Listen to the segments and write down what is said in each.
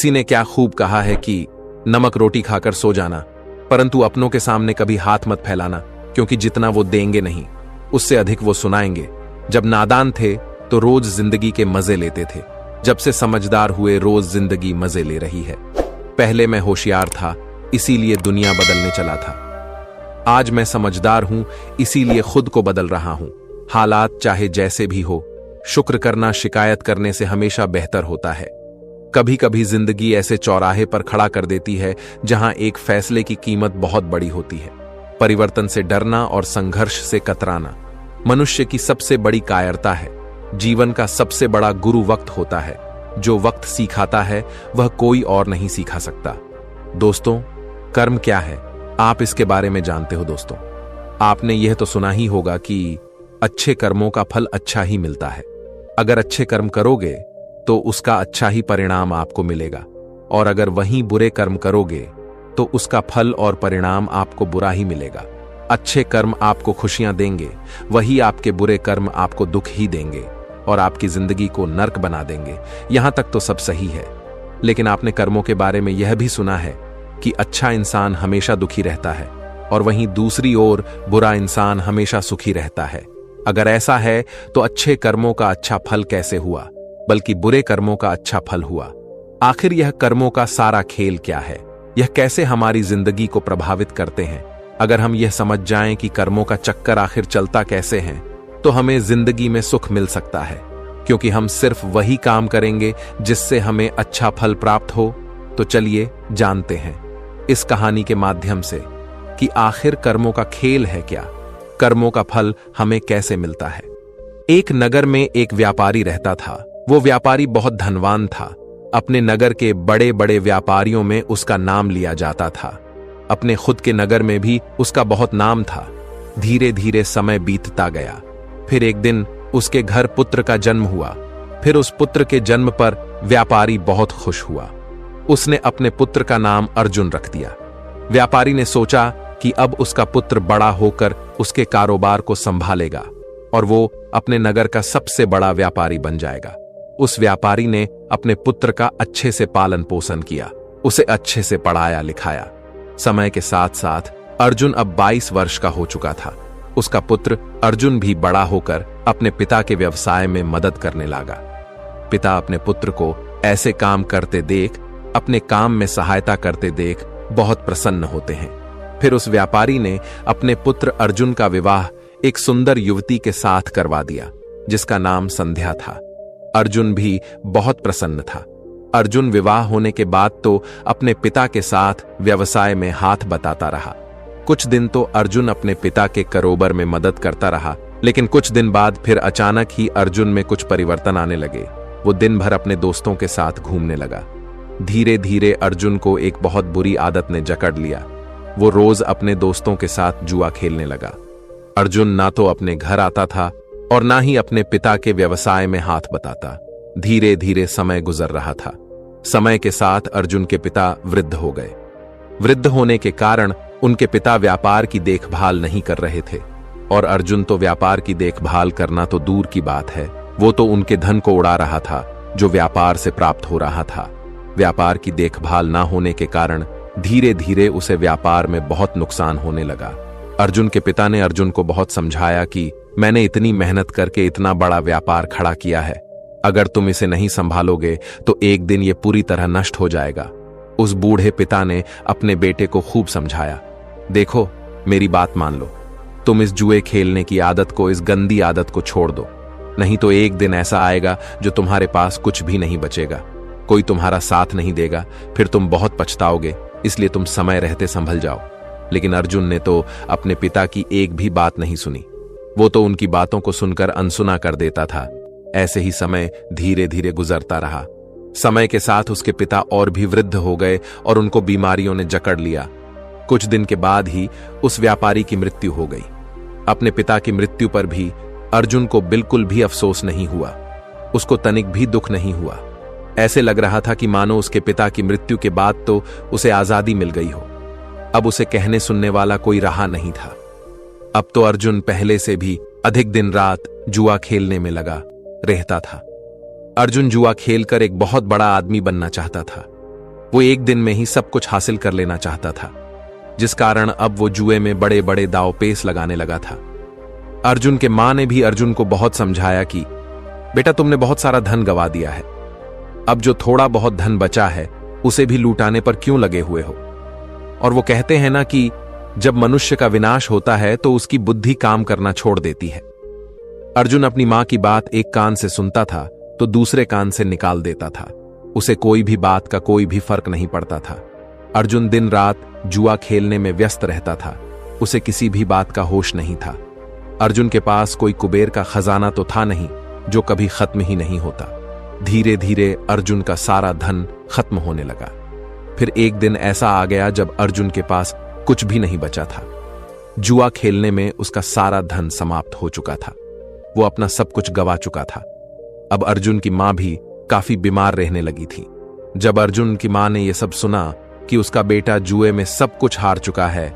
किसी ने क्या खूब कहा है कि नमक रोटी खाकर सो जाना, परंतु अपनों के सामने कभी हाथ मत फैलाना, क्योंकि जितना वो देंगे नहीं उससे अधिक वो सुनाएंगे। जब नादान थे तो रोज जिंदगी के मजे लेते थे, जब से समझदार हुए रोज जिंदगी मजे ले रही है। पहले मैं होशियार था, इसीलिए दुनिया बदलने चला था। आज मैं समझदार हूं, इसीलिए खुद को बदल रहा हूं। हालात चाहे जैसे भी हो, शुक्र करना शिकायत करने से हमेशा बेहतर होता है। कभी कभी जिंदगी ऐसे चौराहे पर खड़ा कर देती है जहां एक फैसले की कीमत बहुत बड़ी होती है। परिवर्तन से डरना और संघर्ष से कतराना मनुष्य की सबसे बड़ी कायरता है। जीवन का सबसे बड़ा गुरु वक्त होता है। जो वक्त सिखाता है वह कोई और नहीं सिखा सकता। दोस्तों, कर्म क्या है, आप इसके बारे में जानते हो? दोस्तों, आपने यह तो सुना ही होगा कि अच्छे कर्मों का फल अच्छा ही मिलता है। अगर अच्छे कर्म करोगे तो उसका अच्छा ही परिणाम आपको मिलेगा, और अगर वहीं बुरे कर्म करोगे तो उसका फल और परिणाम आपको बुरा ही मिलेगा। अच्छे कर्म आपको खुशियां देंगे, वही आपके बुरे कर्म आपको दुख ही देंगे और आपकी जिंदगी को नर्क बना देंगे। यहां तक तो सब सही है, लेकिन आपने कर्मों के बारे में यह भी सुना है कि अच्छा इंसान हमेशा दुखी रहता है और वहीं दूसरी ओर बुरा इंसान हमेशा सुखी रहता है। अगर ऐसा है तो अच्छे कर्मों का अच्छा फल कैसे हुआ, बल्कि बुरे कर्मों का अच्छा फल हुआ? आखिर यह कर्मों का सारा खेल क्या है? यह कैसे हमारी जिंदगी को प्रभावित करते हैं? अगर हम यह समझ जाएं कि कर्मों का चक्कर आखिर चलता कैसे है, तो हमें जिंदगी में सुख मिल सकता है, क्योंकि हम सिर्फ वही काम करेंगे जिससे हमें अच्छा फल प्राप्त हो। तो चलिए जानते हैं इस कहानी के माध्यम से कि आखिर कर्मों का खेल है क्या, कर्मों का फल हमें कैसे मिलता है। एक नगर में एक व्यापारी रहता था। वो व्यापारी बहुत धनवान था। अपने नगर के बड़े बड़े व्यापारियों में उसका नाम लिया जाता था। अपने खुद के नगर में भी उसका बहुत नाम था। धीरे धीरे समय बीतता गया। फिर एक दिन उसके घर पुत्र का जन्म हुआ। फिर उस पुत्र के जन्म पर व्यापारी बहुत खुश हुआ। उसने अपने पुत्र का नाम अर्जुन रख दिया। व्यापारी ने सोचा कि अब उसका पुत्र बड़ा होकर उसके कारोबार को संभालेगा और वो अपने नगर का सबसे बड़ा व्यापारी बन जाएगा। उस व्यापारी ने अपने पुत्र का अच्छे से पालन पोषण किया, उसे अच्छे से पढ़ाया लिखाया। समय के साथ साथ अर्जुन अब 22 वर्ष का हो चुका था। उसका पुत्र अर्जुन भी बड़ा होकर अपने पिता के व्यवसाय में मदद करने लगा। पिता अपने पुत्र को ऐसे काम करते देख, अपने काम में सहायता करते देख बहुत प्रसन्न होते हैं। फिर उस व्यापारी ने अपने पुत्र अर्जुन का विवाह एक सुंदर युवती के साथ करवा दिया, जिसका नाम संध्या था। अर्जुन भी बहुत प्रसन्न था। अर्जुन विवाह होने के बाद तो अपने पिता के साथ व्यवसाय में हाथ बटाता रहा। कुछ दिन तो अर्जुन अपने पिता के कारोबार में मदद करता रहा, लेकिन कुछ दिन बाद फिर अचानक ही अर्जुन में कुछ परिवर्तन आने लगे। वो दिन भर अपने दोस्तों के साथ घूमने लगा। धीरे धीरे अर्जुन को एक बहुत बुरी आदत ने जकड़ लिया। वो रोज अपने दोस्तों के साथ जुआ खेलने लगा। अर्जुन ना तो अपने घर आता था और ना ही अपने पिता के व्यवसाय में हाथ बटाता। धीरे धीरे समय गुजर रहा था। समय के साथ अर्जुन के पिता वृद्ध हो गए। वृद्ध होने के कारण उनके पिता व्यापार की देखभाल नहीं कर रहे थे, और अर्जुन तो व्यापार की देखभाल करना तो दूर की बात है, वो तो उनके धन को उड़ा रहा था जो व्यापार से प्राप्त हो रहा था। व्यापार की देखभाल ना होने के कारण धीरे धीरे उसे व्यापार में बहुत नुकसान होने लगा। अर्जुन के पिता ने अर्जुन को बहुत समझाया कि मैंने इतनी मेहनत करके इतना बड़ा व्यापार खड़ा किया है, अगर तुम इसे नहीं संभालोगे तो एक दिन ये पूरी तरह नष्ट हो जाएगा। उस बूढ़े पिता ने अपने बेटे को खूब समझाया, देखो मेरी बात मान लो, तुम इस जुए खेलने की आदत को, इस गंदी आदत को छोड़ दो, नहीं तो एक दिन ऐसा आएगा जो तुम्हारे पास कुछ भी नहीं बचेगा, कोई तुम्हारा साथ नहीं देगा, फिर तुम बहुत पछताओगे, इसलिए तुम समय रहते संभल जाओ। लेकिन अर्जुन ने तो अपने पिता की एक भी बात नहीं सुनी। वो तो उनकी बातों को सुनकर अनसुना कर देता था। ऐसे ही समय धीरे धीरे गुजरता रहा। समय के साथ उसके पिता और भी वृद्ध हो गए और उनको बीमारियों ने जकड़ लिया। कुछ दिन के बाद ही उस व्यापारी की मृत्यु हो गई। अपने पिता की मृत्यु पर भी अर्जुन को बिल्कुल भी अफसोस नहीं हुआ, उसको तनिक भी दुख नहीं हुआ। ऐसे लग रहा था कि मानो उसके पिता की मृत्यु के बाद तो उसे आजादी मिल गई हो। अब उसे कहने सुनने वाला कोई रहा नहीं था। अब तो अर्जुन पहले से भी अधिक दिन रात जुआ खेलने में लगा रहता था। अर्जुन जुआ खेलकर एक बहुत बड़ा आदमी बनना चाहता था। वो एक दिन में ही सब कुछ हासिल कर लेना चाहता था, जिस कारण अब वो जुए में बड़े बड़े दांव पेच लगाने लगा था। अर्जुन के मां ने भी अर्जुन को बहुत समझाया कि बेटा, तुमने बहुत सारा धन गवा दिया है, अब जो थोड़ा बहुत धन बचा है उसे भी लूटाने पर क्यों लगे हुए हो। और वो कहते हैं ना कि जब मनुष्य का विनाश होता है तो उसकी बुद्धि काम करना छोड़ देती है। अर्जुन अपनी मां की बात एक कान से सुनता था तो दूसरे कान से निकाल देता था। उसे कोई भी बात का कोई भी फर्क नहीं पड़ता था। अर्जुन दिन रात जुआ खेलने में व्यस्त रहता था। उसे किसी भी बात का होश नहीं था। अर्जुन के पास कोई कुबेर का खजाना तो था नहीं जो कभी खत्म ही नहीं होता। धीरे धीरे अर्जुन का सारा धन खत्म होने लगा। फिर एक दिन ऐसा आ गया जब अर्जुन के पास कुछ भी नहीं बचा था। जुआ खेलने में उसका सारा धन समाप्त हो चुका था। वो अपना सब कुछ गवा चुका था। अब अर्जुन की मां भी काफी बीमार रहने लगी थी। जब अर्जुन की मां ने यह सब सुना कि उसका बेटा जुए में सब कुछ हार चुका है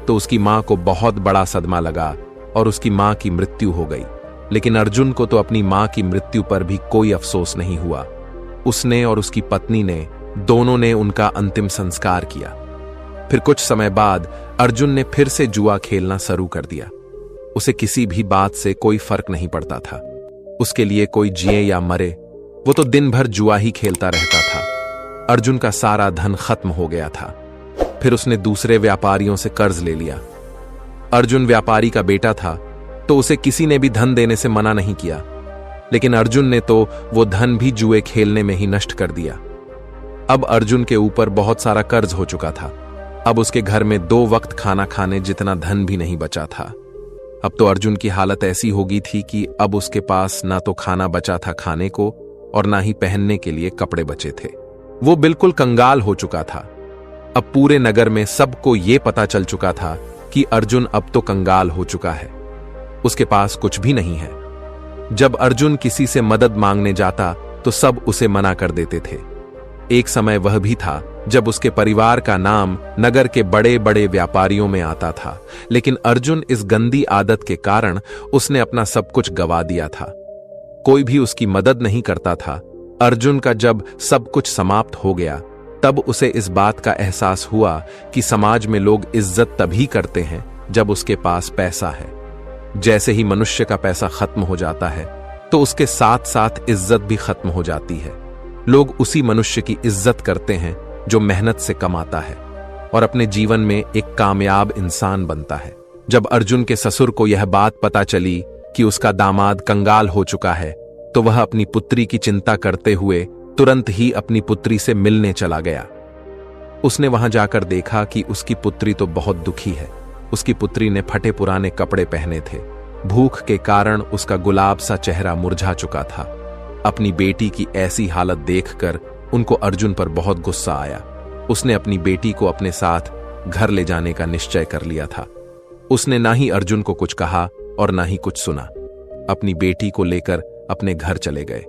तो उसकी मां को बहुत बड़ा सदमा लगा और उसकी मां की मृत्यु हो गई। लेकिन अर्जुन को तो अपनी मां की मृत्यु पर भी कोई अफसोस नहीं हुआ। उसने और उसकी पत्नी ने दोनों ने उनका अंतिम संस्कार किया। फिर कुछ समय बाद अर्जुन ने फिर से जुआ खेलना शुरू कर दिया। उसे किसी भी बात से कोई फर्क नहीं पड़ता था। उसके लिए कोई जिए या मरे, वो तो दिन भर जुआ ही खेलता रहता था। अर्जुन का सारा धन खत्म हो गया था। फिर उसने दूसरे व्यापारियों से कर्ज ले लिया। अर्जुन व्यापारी का बेटा था तो उसे किसी ने भी धन देने से मना नहीं किया, लेकिन अर्जुन ने तो वो धन भी जुए खेलने में ही नष्ट कर दिया। अब अर्जुन के ऊपर बहुत सारा कर्ज हो चुका था। अब उसके घर में 2 वक्त खाना खाने जितना धन भी नहीं बचा था। अब तो अर्जुन की हालत ऐसी हो गई थी कि अब उसके पास ना तो खाना बचा था खाने को और ना ही पहनने के लिए कपड़े बचे थे। वो बिल्कुल कंगाल हो चुका था। अब पूरे नगर में सबको ये पता चल चुका था कि अर्जुन अब तो कंगाल हो चुका है। उसके पास कुछ भी नहीं है। जब अर्जुन किसी से मदद मांगने जाता तो सब उसे मना कर देते थे। एक समय वह भी था जब उसके परिवार का नाम नगर के बड़े बड़े व्यापारियों में आता था, लेकिन अर्जुन इस गंदी आदत के कारण उसने अपना सब कुछ गवा दिया था। कोई भी उसकी मदद नहीं करता था। अर्जुन का जब सब कुछ समाप्त हो गया तब उसे इस बात का एहसास हुआ कि समाज में लोग इज्जत तभी करते हैं जब उसके पास पैसा है। जैसे ही मनुष्य का पैसा खत्म हो जाता है तो उसके साथ साथ इज्जत भी खत्म हो जाती है। लोग उसी मनुष्य की इज्जत करते हैं जो मेहनत से कमाता है और अपने जीवन में एक कामयाब इंसान बनता है। जब अर्जुन के ससुर को यह बात पता चली कि उसका दामाद कंगाल हो चुका है तो वह अपनी पुत्री की चिंता करते हुए तुरंत ही अपनी पुत्री से मिलने चला गया। उसने वहां जाकर देखा कि उसकी पुत्री तो बहुत दुखी है। उसकी पुत्री ने फटे पुराने कपड़े पहने थे। भूख के कारण उसका गुलाब सा चेहरा मुरझा चुका था। अपनी बेटी की ऐसी हालत देखकर उनको अर्जुन पर बहुत गुस्सा आया। उसने अपनी बेटी को अपने साथ घर ले जाने का निश्चय कर लिया था। उसने ना ही अर्जुन को कुछ कहा और ना ही कुछ सुना। अपनी बेटी को लेकर अपने घर चले गए।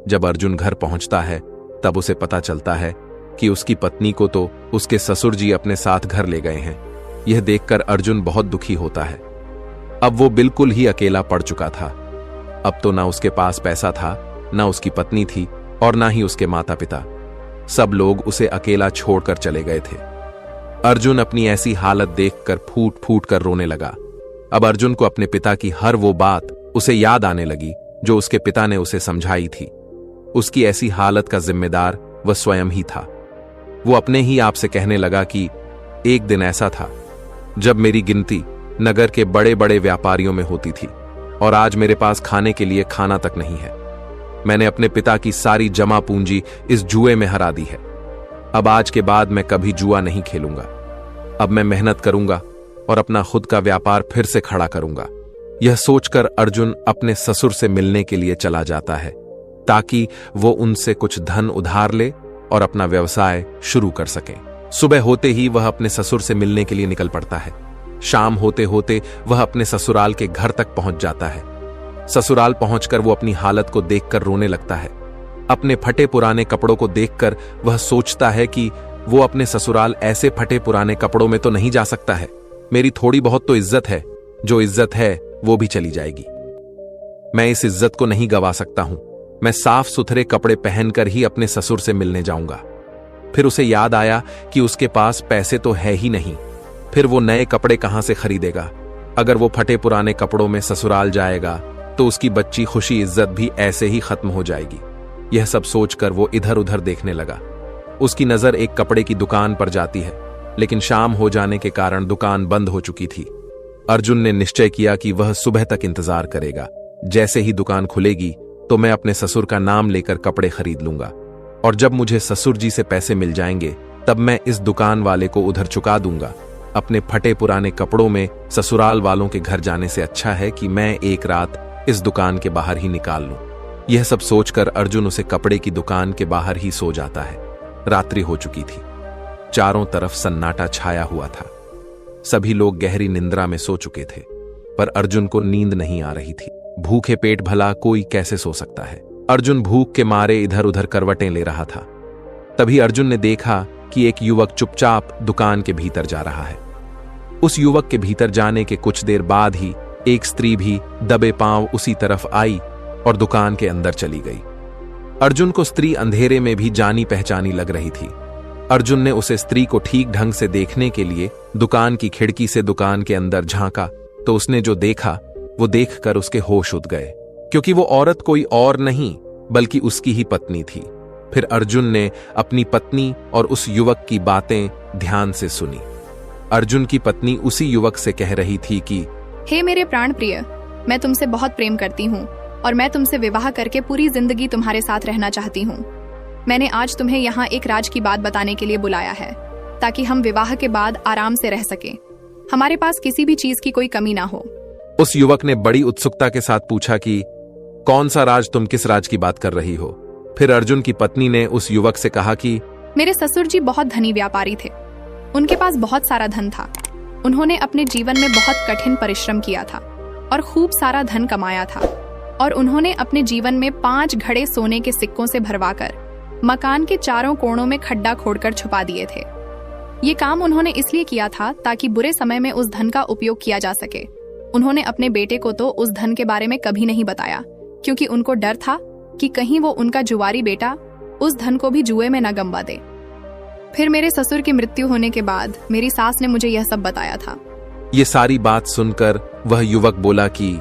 जब अर्जुन घर पहुंचता है तब उसे पता चलता है कि उसकी पत्नी को तो उसके ससुर जी अपने साथ घर ले गए हैं। यह देखकर अर्जुन बहुत दुखी होता है। अब वो बिल्कुल ही अकेला पड़ चुका था। अब तो ना उसके पास पैसा था, ना उसकी पत्नी थी और ना ही उसके माता पिता। सब लोग उसे अकेला छोड़कर चले गए थे। अर्जुन अपनी ऐसी हालत देखकर फूट फूट कर रोने लगा। अब अर्जुन को अपने पिता की हर वो बात उसे याद आने लगी जो उसके पिता ने उसे समझाई थी। उसकी ऐसी हालत का जिम्मेदार वह स्वयं ही था। वो अपने ही आप से कहने लगा कि एक दिन ऐसा था जब मेरी गिनती नगर के बड़े बड़े व्यापारियों में होती थी और आज मेरे पास खाने के लिए खाना तक नहीं है। मैंने अपने पिता की सारी जमा पूंजी इस जुए में हरा दी है। अब आज के बाद मैं कभी जुआ नहीं खेलूंगा। अब मैं मेहनत करूंगा और अपना खुद का व्यापार फिर से खड़ा करूंगा। यह सोचकर अर्जुन अपने ससुर से मिलने के लिए चला जाता है ताकि वो उनसे कुछ धन उधार ले और अपना व्यवसाय शुरू कर सके। सुबह होते ही वह अपने ससुर से मिलने के लिए निकल पड़ता है। शाम होते होते वह अपने ससुराल के घर तक पहुंच जाता है। ससुराल पहुंचकर वो अपनी हालत को देखकर रोने लगता है। अपने फटे पुराने कपड़ों को देखकर वह सोचता है कि वो अपने ससुराल ऐसे फटे पुराने कपड़ों में तो नहीं जा सकता है। मेरी थोड़ी बहुत तो इज्जत है, जो इज्जत है वो भी चली जाएगी। मैं इस इज्जत को नहीं गवा सकता हूं। मैं साफ सुथरे कपड़े पहनकर ही अपने ससुर से मिलने जाऊंगा। फिर उसे याद आया कि उसके पास पैसे तो है ही नहीं। फिर वो नए कपड़े कहां से खरीदेगा? अगर वो फटे पुराने कपड़ों में ससुराल जाएगा तो उसकी बच्ची खुशी इज्जत भी ऐसे ही खत्म हो जाएगी। यह सब सोचकर वो इधर उधर देखने लगा। उसकी नजर एक कपड़े की दुकान पर जाती है, लेकिन शाम हो जाने के कारण दुकान बंद हो चुकी थी। अर्जुन ने निश्चय किया कि वह सुबह तक इंतजार करेगा। जैसे ही दुकान खुलेगी तो मैं अपने ससुर का नाम लेकर कपड़े खरीद लूंगा, और जब मुझे ससुर जी से पैसे मिल जाएंगे तब मैं इस दुकान वाले को उधर चुका दूंगा। अपने फटे पुराने कपड़ों में ससुराल वालों के घर जाने से अच्छा है कि मैं एक रात इस दुकान के बाहर ही निकाल लूं। यह सब सोचकर अर्जुन उसे कपड़े की दुकान के बाहर ही सो जाता है। रात्रि हो चुकी थी। चारों तरफ सन्नाटा छाया हुआ था। सभी लोग गहरी निंद्रा में सो चुके थे, पर अर्जुन को नींद नहीं आ रही थी। भूखे पेट भला कोई कैसे सो सकता है? अर्जुन भूख के मारे इधर उधर करवटें ले रहा था। तभी अर्जुन ने देखा कि एक युवक चुपचाप दुकान के भीतर जा रहा है। उस युवक के भीतर जाने के कुछ देर बाद ही एक स्त्री भी दबे पांव उसी तरफ आई और दुकान के अंदर चली गई। अर्जुन को स्त्री अंधेरे में भी जानी पहचानी लग रही थी। अर्जुन ने उसे स्त्री को ठीक ढंग से देखने के लिए दुकान की खिड़की से दुकान के अंदर झांका तो उसने जो देखा वो देखकर उसके होश उड़ गए, क्योंकि वो औरत कोई और नहीं बल्कि उसकी ही पत्नी थी। फिर अर्जुन ने अपनी पत्नी और उस युवक की बातें ध्यान से सुनी। अर्जुन की पत्नी उसी युवक से कह रही थी कि हे मेरे प्राण प्रिय, मैं तुमसे बहुत प्रेम करती हूँ और मैं तुमसे विवाह करके पूरी जिंदगी तुम्हारे साथ रहना चाहती हूँ। मैंने आज तुम्हें यहाँ एक राज की बात बताने के लिए बुलाया है, ताकि हम विवाह के बाद आराम से रह सके। हमारे पास किसी भी चीज की कोई कमी ना हो। उस युवक ने बड़ी उत्सुकता के साथ पूछा कि कौन सा राज? तुम किस राज की बात कर रही हो? फिर अर्जुन की पत्नी ने उस युवक से कहा कि मेरे ससुर जी बहुत धनी व्यापारी थे। उनके पास बहुत सारा धन था। उन्होंने अपने जीवन में बहुत कठिन परिश्रम किया था और खूब सारा धन कमाया था, और उन्होंने अपने जीवन में 5 घड़े सोने के सिक्कों से भरवाकर मकान के चारों कोणों में खड्डा खोदकर छुपा दिए थे। ये काम उन्होंने इसलिए किया था ताकि बुरे समय में उस धन का उपयोग किया जा सके। उन्होंने अपने बेटे को तो उस धन के बारे में कभी नहीं बताया, क्योंकि उनको डर था कि कहीं वो उनका जुआरी बेटा उस धन को भी जुए में न गंवा दे। फिर मेरे ससुर की मृत्यु होने के बाद मेरी सास ने मुझे यह सब बताया था। ये सारी बात सुनकर वह युवक बोला कि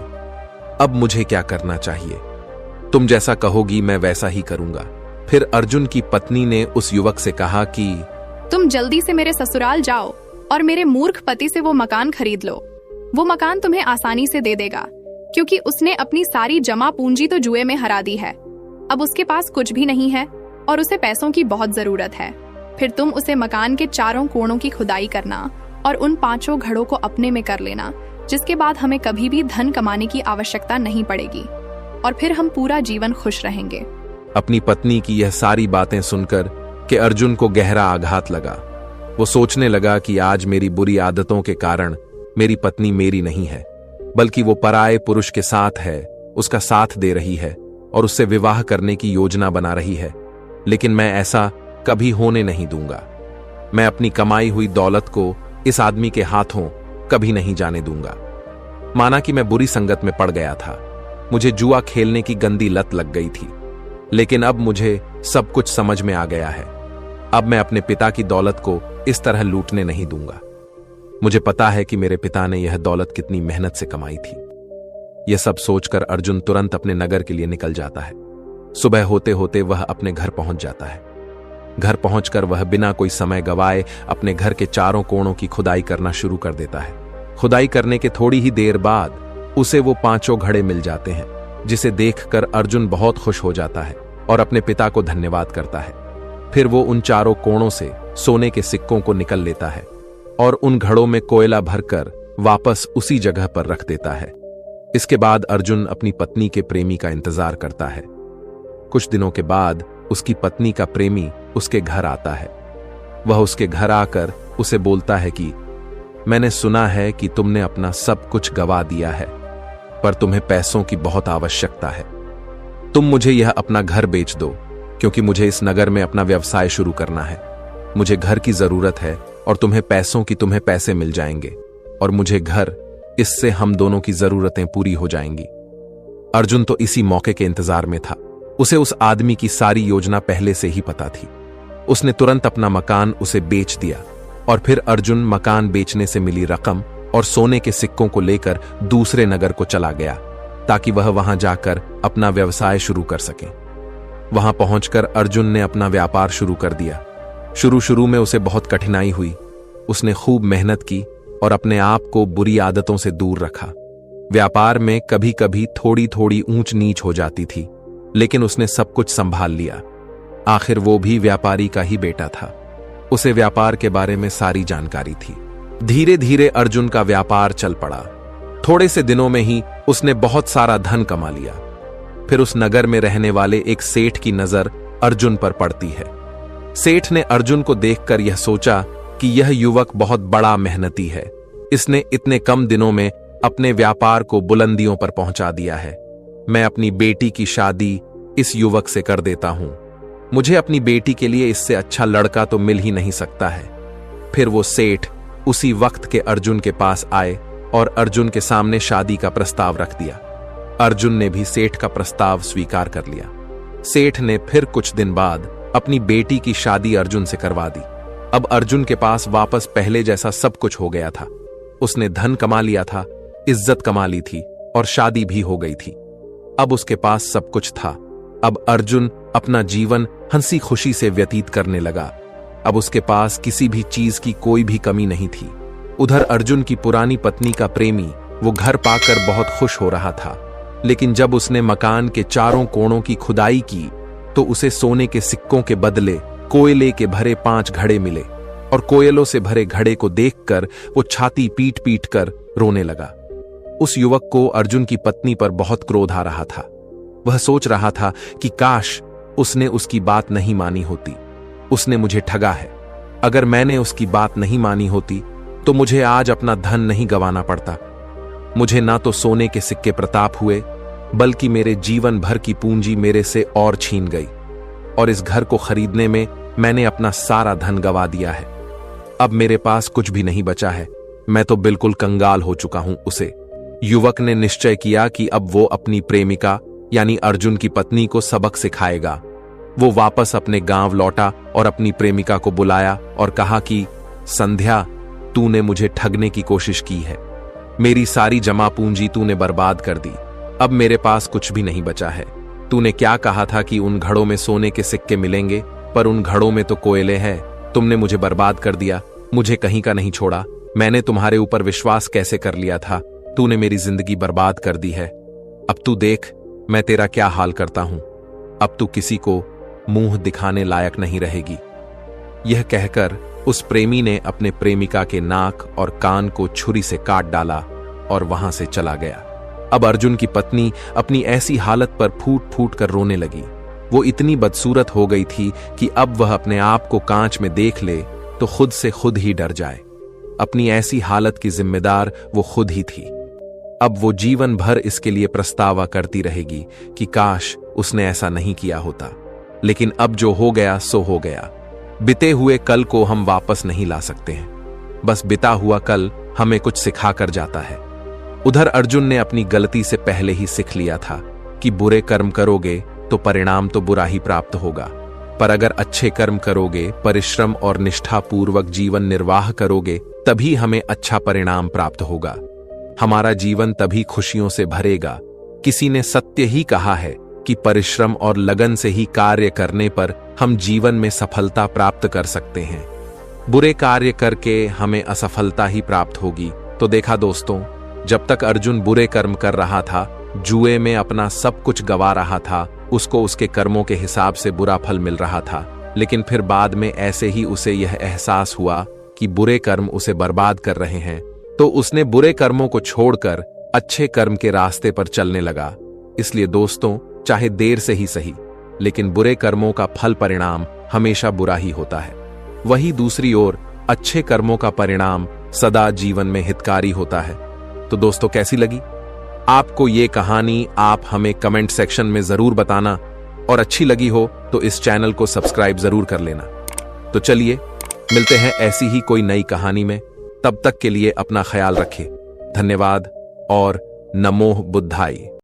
अब मुझे क्या करना चाहिए? तुम जैसा कहोगी मैं वैसा ही करूंगा। फिर अर्जुन की पत्नी ने उस युवक से कहा कि तुम जल्दी से मेरे ससुराल जाओ और मेरे मूर्ख पति से वो मकान खरीद लो। वो मकान तुम्हें आसानी से दे देगा, क्योंकि उसने अपनी सारी जमा पूंजी तो जुए में हरा दी है। अब उसके पास कुछ भी नहीं है और उसे पैसों की बहुत जरूरत है। फिर तुम उसे मकान के चारों कोणों की खुदाई करना और उन 5 घड़ों को अपने में कर लेना, जिसके बाद हमें कभी भी धन कमाने की आवश्यकता नहीं पड़ेगी और फिर हम पूरा जीवन खुश रहेंगे। अपनी पत्नी की यह सारी बातें सुनकर कि अर्जुन को गहरा आघात लगा। वो सोचने लगा कि आज मेरी बुरी आदतों के कारण मेरी पत्नी मेरी नहीं है, बल्कि वो पराये पुरुष के साथ है, उसका साथ दे रही है और उससे विवाह करने की योजना बना रही है। लेकिन मैं ऐसा कभी होने नहीं दूंगा। मैं अपनी कमाई हुई दौलत को इस आदमी के हाथों कभी नहीं जाने दूंगा। माना कि मैं बुरी संगत में पड़ गया था, मुझे जुआ खेलने की गंदी लत लग गई थी, लेकिन अब मुझे सब कुछ समझ में आ गया है। अब मैं अपने पिता की दौलत को इस तरह लूटने नहीं दूंगा। मुझे पता है कि मेरे पिता ने यह दौलत कितनी मेहनत से कमाई थी। यह सब सोचकर अर्जुन तुरंत अपने नगर के लिए निकल जाता है। सुबह होते होते वह अपने घर पहुंच जाता है। घर पहुंचकर वह बिना कोई समय गवाए अपने घर के चारों कोणों की खुदाई करना शुरू कर देता है। खुदाई करने के थोड़ी ही देर बाद उसे वो 5 घड़े मिल जाते हैं, जिसे देखकर अर्जुन बहुत खुश हो जाता है और अपने पिता को धन्यवाद करता है। फिर वो उन चारों कोणों से सोने के सिक्कों को निकल लेता है और उन घड़ों में कोयला भरकर वापस उसी जगह पर रख देता है। इसके बाद अर्जुन अपनी पत्नी के प्रेमी का इंतजार करता है। कुछ दिनों के बाद उसकी पत्नी का प्रेमी उसके घर आता है। वह उसके घर आकर उसे बोलता है कि मैंने सुना है कि तुमने अपना सब कुछ गवा दिया है, पर तुम्हें पैसों की बहुत आवश्यकता है। तुम मुझे यह अपना घर बेच दो, क्योंकि मुझे इस नगर में अपना व्यवसाय शुरू करना है। मुझे घर की जरूरत है और तुम्हें पैसों की तुम्हें पैसे मिल जाएंगे और मुझे घर, इससे हम दोनों की जरूरतें पूरी हो जाएंगी। अर्जुन तो इसी मौके के इंतजार में था। उसे उस आदमी की सारी योजना पहले से ही पता थी। उसने तुरंत अपना मकान उसे बेच दिया और फिर अर्जुन मकान बेचने से मिली रकम और सोने के सिक्कों को लेकर दूसरे नगर को चला गया ताकि वह वहां जाकर अपना व्यवसाय शुरू कर सके। वहां पहुंचकर अर्जुन ने अपना व्यापार शुरू कर दिया। शुरू में उसे बहुत कठिनाई हुई। उसने खूब मेहनत की और अपने आप को बुरी आदतों से दूर रखा। व्यापार में कभी कभी थोड़ी थोड़ी ऊंच नीच हो जाती थी, लेकिन उसने सब कुछ संभाल लिया। आखिर वो भी व्यापारी का ही बेटा था। उसे व्यापार के बारे में सारी जानकारी थी। धीरे धीरे अर्जुन का व्यापार चल पड़ा। थोड़े से दिनों में ही उसने बहुत सारा धन कमा लिया। फिर उस नगर में रहने वाले एक सेठ की नजर अर्जुन पर पड़ती है। सेठ ने अर्जुन को देखकर यह सोचा कि यह युवक बहुत बड़ा मेहनती है। इसने इतने कम दिनों में अपने व्यापार को बुलंदियों पर पहुंचा दिया है। मैं अपनी बेटी की शादी इस युवक से कर देता हूं। मुझे अपनी बेटी के लिए इससे अच्छा लड़का तो मिल ही नहीं सकता है। फिर वो सेठ उसी वक्त के अर्जुन के पास आए और अर्जुन के सामने शादी का प्रस्ताव रख दिया। अर्जुन ने भी सेठ का प्रस्ताव स्वीकार कर लिया। सेठ ने फिर कुछ दिन बाद अपनी बेटी की शादी अर्जुन से करवा दी। अब अर्जुन के पास वापस पहले जैसा सब कुछ हो गया था। उसने धन कमा लिया था, इज्जत कमा ली थी और शादी भी हो गई थी। अब उसके पास सब कुछ था। अब अर्जुन अपना जीवन हंसी खुशी से व्यतीत करने लगा। अब उसके पास किसी भी चीज की कोई भी कमी नहीं थी। उधर अर्जुन की पुरानी पत्नी का प्रेमी वो घर पाकर बहुत खुश हो रहा था, लेकिन जब उसने मकान के चारों कोणों की खुदाई की तो उसे सोने के सिक्कों के बदले कोयले के भरे 5 घड़े मिले और कोयलों से भरे घड़े को देखकर वो छाती पीट पीट कर रोने लगा। उस युवक को अर्जुन की पत्नी पर बहुत क्रोध आ रहा था। वह सोच रहा था कि काश उसने उसकी बात नहीं मानी होती। उसने मुझे ठगा है। अगर मैंने उसकी बात नहीं मानी होती तो मुझे आज अपना धन नहीं गंवाना पड़ता। मुझे ना तो सोने के सिक्के प्रताप हुए, बल्कि मेरे जीवन भर की पूंजी मेरे से और छीन गई और इस घर को खरीदने में मैंने अपना सारा धन गंवा दिया है। अब मेरे पास कुछ भी नहीं बचा है। मैं तो बिल्कुल कंगाल हो चुका हूं। उसे युवक ने निश्चय किया कि अब वो अपनी प्रेमिका यानी अर्जुन की पत्नी को सबक सिखाएगा। वो वापस अपने गांव लौटा और अपनी प्रेमिका को बुलाया और कहा कि संध्या, तूने मुझे ठगने की कोशिश की है। मेरी सारी जमा पूंजी तूने बर्बाद कर दी। अब मेरे पास कुछ भी नहीं बचा है। तूने क्या कहा था कि उन घड़ों में सोने के सिक्के मिलेंगे, पर उन घड़ों में तो कोयले हैं। तुमने मुझे बर्बाद कर दिया, मुझे कहीं का नहीं छोड़ा। मैंने तुम्हारे ऊपर विश्वास कैसे कर लिया था। तूने मेरी जिंदगी बर्बाद कर दी है। अब तू देख मैं तेरा क्या हाल करता हूं। अब तू किसी को मुंह दिखाने लायक नहीं रहेगी। यह कहकर उस प्रेमी ने अपने प्रेमिका के नाक और कान को छुरी से काट डाला और वहां से चला गया। अब अर्जुन की पत्नी अपनी ऐसी हालत पर फूट फूट कर रोने लगी। वो इतनी बदसूरत हो गई थी कि अब वह अपने आप को कांच में देख ले तो खुद से खुद ही डर जाए। अपनी ऐसी हालत की जिम्मेदार वो खुद ही थी। अब वो जीवन भर इसके लिए प्रस्तावा करती रहेगी कि काश उसने ऐसा नहीं किया होता। लेकिन अब जो हो गया सो हो गया। बीते हुए कल को हम वापस नहीं ला सकते हैं। बस बीता हुआ कल हमें कुछ सिखा कर जाता है। उधर अर्जुन ने अपनी गलती से पहले ही सीख लिया था कि बुरे कर्म करोगे तो परिणाम तो बुरा ही प्राप्त होगा, पर अगर अच्छे कर्म करोगे, परिश्रम और निष्ठापूर्वक जीवन निर्वाह करोगे, तभी हमें अच्छा परिणाम प्राप्त होगा। हमारा जीवन तभी खुशियों से भरेगा। किसी ने सत्य ही कहा है कि परिश्रम और लगन से ही कार्य करने पर हम जीवन में सफलता प्राप्त कर सकते हैं। बुरे कार्य करके हमें असफलता ही प्राप्त होगी। तो देखा दोस्तों, जब तक अर्जुन बुरे कर्म कर रहा था, जुए में अपना सब कुछ गवा रहा था, उसको उसके कर्मों के हिसाब से बुरा फल मिल रहा था। लेकिन फिर बाद में ऐसे ही उसे यह एहसास हुआ कि बुरे कर्म उसे बर्बाद कर रहे हैं, तो उसने बुरे कर्मों को छोड़कर अच्छे कर्म के रास्ते पर चलने लगा। इसलिए दोस्तों, चाहे देर से ही सही, लेकिन बुरे कर्मों का फल परिणाम हमेशा बुरा ही होता है। वही दूसरी ओर अच्छे कर्मों का परिणाम सदा जीवन में हितकारी होता है। तो दोस्तों, कैसी लगी आपको ये कहानी? आप हमें कमेंट सेक्शन में जरूर बताना, और अच्छी लगी हो तो इस चैनल को सब्सक्राइब जरूर कर लेना। तो चलिए मिलते हैं ऐसी ही कोई नई कहानी में। तब तक के लिए अपना ख्याल रखें। धन्यवाद और नमो बुद्धाय।